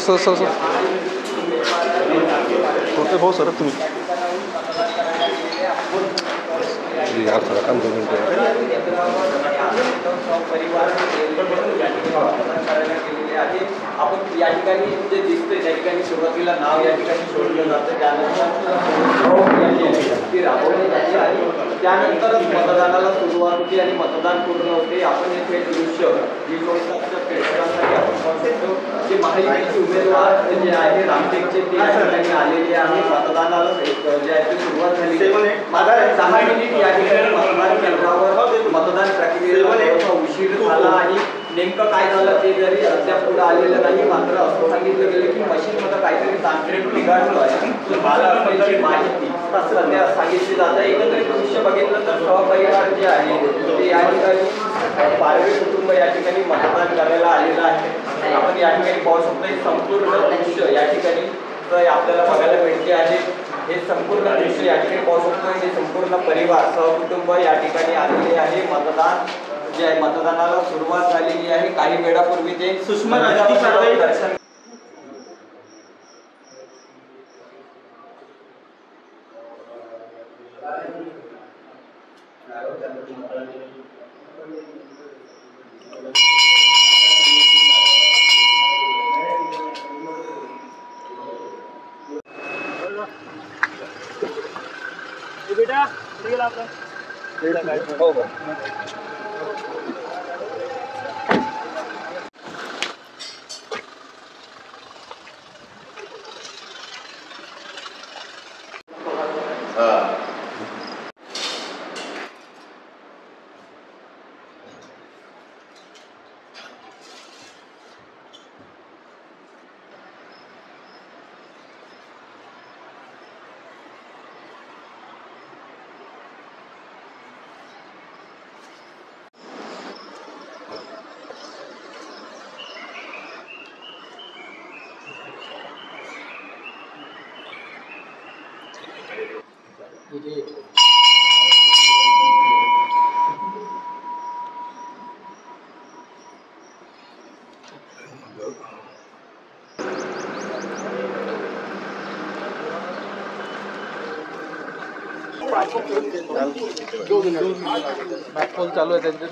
Sir थोडे भाऊ sir तुम्ही यार थोड़ा काम करून आपण या ठिकाणी जे दिसतंय त्या ठिकाणी सुरुवातीला नाव या ठिकाणी सोडलं जातं, त्यानंतर राबवली जाते आणि त्यानंतरच मतदानाला सुरुवात होते आणि मतदान पूर्ण होते. आपण येथे दृश्य जी प्रेक्षकांसाठी आपण पाहू शकतो की महायुतीचे उमेदवार जे आहे रामटेकचे ते या ठिकाणी आलेले आहे. मतदानाला जे आहे ते सुरुवात झाली. 10 मिनिट या ठिकाणी मतदान केंद्रावर मतदान प्रक्रियेला उशीर झाला आणि नेमकं काय झालं ते जरी अद्याप पुढे आलेलं नाही. मात्र असं सांगितलं गेलं की मशीनमध्ये काहीतरी तांत्रिक बिघाड आहे. मला असल्याची माहिती सध्या सांगितली जाते. एकंदरीत दृश्य बघितलं तर सहपरिवार जे आहे ते या ठिकाणी पारवे कुटुंब या ठिकाणी मतदान करायला आलेलं आहे. आपण या ठिकाणी पाहू शकतो संपूर्ण दृश्य या ठिकाणी आपल्याला बघायला मिळते आहे. हे संपूर्ण दृश्य या ठिकाणी पाहू शकतो. हे संपूर्ण परिवार सहकुटुंब या ठिकाणी आलेले आहे. मतदान जे आहे मतदानाला सुरुवात झालेली आहे. काही वेळापूर्वी ते सुषमा राजकीय दर्शन बेटा गेला आपला हो हो चालू आहे त्यांचे.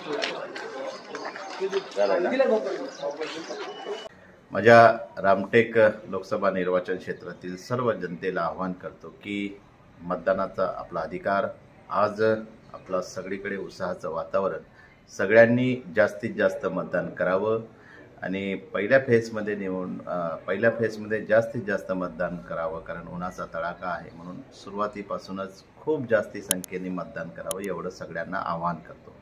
माझ्या रामटेक लोकसभा निर्वाचन क्षेत्रातील सर्व जनतेला आवाहन करतो की मतदानाचा आपला अधिकार, आज आपला सगळीकडे उत्साहाचं वातावरण, सगळ्यांनी जास्तीत जास्त मतदान करावं आणि पहिल्या फेजमध्ये जास्तीत जास्त मतदान करावं. कारण उन्हाचा तडाखा आहे म्हणून सुरुवातीपासूनच खूप जास्ती संख्येने मतदान करावं एवढं सगळ्यांना आवाहन करतो.